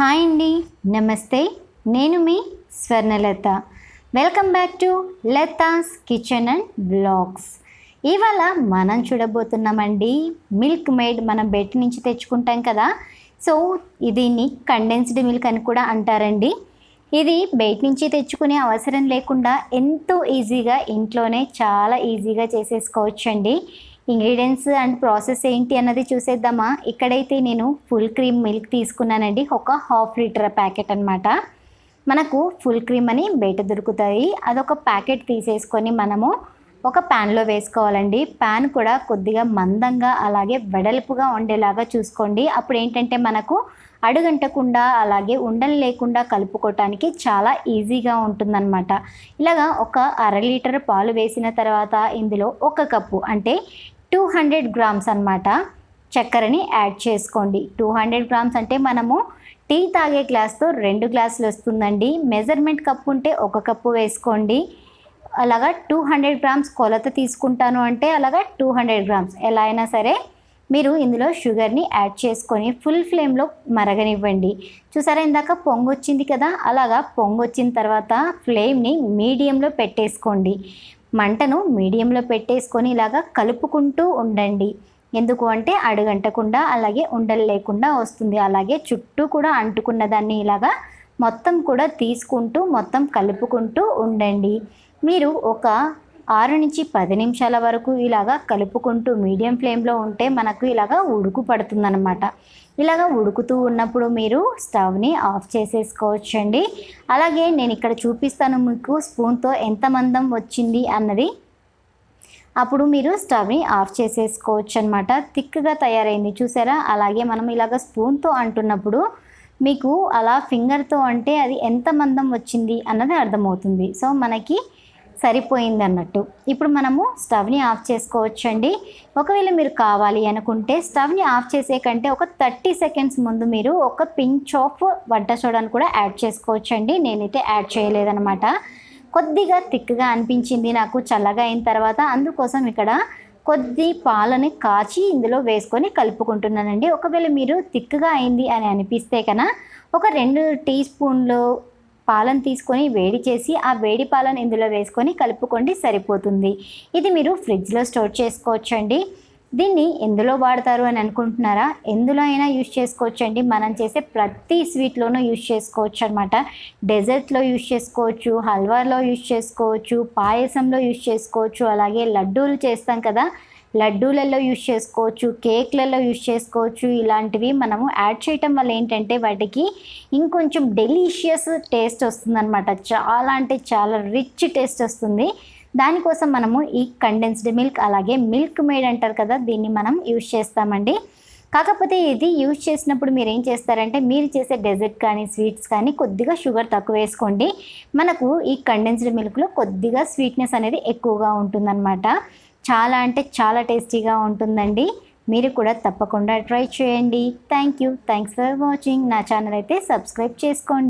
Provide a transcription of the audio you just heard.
Hi అండి, నమస్తే. నేను మీ Swarnalatha. Welcome back to Latha's kitchen and blogs. ఇవాళ మనం చూడబోతున్నామండి మిల్క్ మేడ్. మనం బయట నుంచి తెచ్చుకుంటాం కదా, సో దీన్ని కండెన్స్డ్ మిల్క్ అని కూడా అంటారండి. ఇది బయట నుంచి తెచ్చుకునే అవసరం లేకుండా ఎంతో ఈజీగా ఇంట్లోనే చాలా ఈజీగా చేసేసుకోవచ్చండి. ఇంగ్రీడియంట్స్ అండ్ ప్రాసెస్ ఏంటి అన్నది చూసేద్దామా. ఇక్కడైతే నేను ఫుల్ క్రీమ్ మిల్క్ తీసుకున్నానండి, ఒక ½ లీటర్ ప్యాకెట్ అనమాట. మనకు ఫుల్ క్రీమ్ అని బయట దొరుకుతాయి. అదొక ప్యాకెట్ తీసేసుకొని మనము ఒక ప్యాన్లో వేసుకోవాలండి. ప్యాన్ కూడా కొద్దిగా మందంగా అలాగే వెడల్పుగా ఉండేలాగా చూసుకోండి. అప్పుడు ఏంటంటే మనకు అడుగంటకుండా అలాగే ఉండలు లేకుండా కలుపుకోవటానికి చాలా ఈజీగా ఉంటుందన్నమాట. ఇలాగా ఒక ½ లీటర్ పాలు వేసిన తర్వాత ఇందులో 1 కప్పు అంటే 200 గ్రామ్స్ అనమాట చక్కెరని యాడ్ చేసుకోండి. 200 గ్రామ్స్ అంటే మనము టీ తాగే గ్లాస్తో 2 గ్లాసులు వస్తుందండి. మెజర్మెంట్ కప్పు ఉంటే 1 కప్పు వేసుకోండి. అలాగా 200 గ్రామ్స్ కొలత తీసుకుంటాను అంటే అలాగా 200 గ్రామ్స్ ఎలా అయినా సరే మీరు ఇందులో షుగర్ని యాడ్ చేసుకొని ఫుల్ ఫ్లేమ్లో మరగనివ్వండి. చూసారా, ఇందాక పొంగు వచ్చింది కదా, అలాగా పొంగు వచ్చిన తర్వాత ఫ్లేమ్ని మీడియంలో పెట్టేసుకోండి. మంటను మీడియంలో పెట్టేసుకొని ఇలాగా కలుపుకుంటూ ఉండండి. ఎందుకు అంటే అడుగంటకుండా అలాగే ఉండలు లేకుండా వస్తుంది. అలాగే చుట్టూ కూడా అంటుకున్న దాన్ని ఇలాగా మొత్తం కూడా తీసుకుంటూ మొత్తం కలుపుకుంటూ ఉండండి. మీరు ఒక 6 నుంచి 10 నిమిషాల వరకు ఇలాగా కలుపుకుంటూ మీడియం ఫ్లేమ్లో ఉంటే మనకు ఇలాగా ఉడుకు పడుతుందన్నమాట. ఇలాగా ఉడుకుతూ ఉన్నప్పుడు మీరు స్టవ్ని ఆఫ్ చేసేసుకోవచ్చండి. అలాగే నేను ఇక్కడ చూపిస్తాను మీకు స్పూన్తో ఎంత మందం వచ్చింది అన్నది. అప్పుడు మీరు స్టవ్ని ఆఫ్ చేసేసుకోవచ్చు అనమాట. థిక్గా తయారైంది చూసారా. అలాగే మనం ఇలాగ స్పూన్తో అంటున్నప్పుడు మీకు అలా ఫింగర్తో అంటే అది ఎంత మందం వచ్చింది అన్నది అర్థమవుతుంది. సో మనకి సరిపోయింది అన్నట్టు. ఇప్పుడు మనము స్టవ్ని ఆఫ్ చేసుకోవచ్చండి. ఒకవేళ మీరు కావాలి అనుకుంటే స్టవ్ని ఆఫ్ చేసే కంటే ఒక 30 సెకండ్స్ ముందు మీరు ఒక పించ్ ఆఫ్ వంట సోడాను కూడా యాడ్ చేసుకోవచ్చండి. నేనైతే యాడ్ చేయలేదన్నమాట. కొద్దిగా థిక్గా అనిపించింది నాకు చల్లగా అయిన తర్వాత, అందుకోసం ఇక్కడ కొద్ది పాలని కాచి ఇందులో వేసుకొని కలుపుకుంటున్నానండి. ఒకవేళ మీరు థిక్గా అయింది అని అనిపిస్తే కన్నా ఒక 2 టీ స్పూన్లు పాలను తీసుకొని వేడి చేసి ఆ వేడి పాలను ఇందులో వేసుకొని కలుపుకోండి, సరిపోతుంది. ఇది మీరు ఫ్రిడ్జ్లో స్టోర్ చేసుకోవచ్చండి. దీన్ని ఎందులో వాడతారు అని అనుకుంటున్నారా? ఎందులో అయినా యూజ్ చేసుకోవచ్చండి. మనం చేసే ప్రతి స్వీట్లోనూ యూజ్ చేసుకోవచ్చు అనమాట. డెజర్ట్లో యూజ్ చేసుకోవచ్చు, హల్వాలో యూజ్ చేసుకోవచ్చు, పాయసంలో యూజ్ చేసుకోవచ్చు, అలాగే లడ్డూలు చేస్తాం కదా, లడ్డూలలో యూజ్ చేసుకోవచ్చు, కేక్లలో యూజ్ చేసుకోవచ్చు. ఇలాంటివి మనము యాడ్ చేయటం వల్ల ఏంటంటే వాటికి ఇంకొంచెం డెలీషియస్ టేస్ట్ వస్తుందన్నమాట. చాలా అంటే చాలా రిచ్ టేస్ట్ వస్తుంది. దానికోసం మనము ఈ కండెన్స్డ్ మిల్క్ అలాగే మిల్క్ మేడ్ అంటారు కదా, దీన్ని మనం యూజ్ చేస్తామండి. కాకపోతే ఇది యూజ్ చేసినప్పుడు మీరు ఏం చేస్తారంటే మీరు చేసే డెజర్ట్ కానీ స్వీట్స్ కానీ కొద్దిగా షుగర్ తక్కువ వేసుకోండి. మనకు ఈ కండెన్స్డ్ మిల్క్లో కొద్దిగా స్వీట్నెస్ అనేది ఎక్కువగా ఉంటుందన్నమాట. చాలా అంటే చాలా టేస్టీగా ఉంటుందండి. మీరు కూడా తప్పకుండా ట్రై చేయండి. Thanks for watching. నా ఛానల్ అయితే సబ్స్క్రైబ్ చేసుకోండి.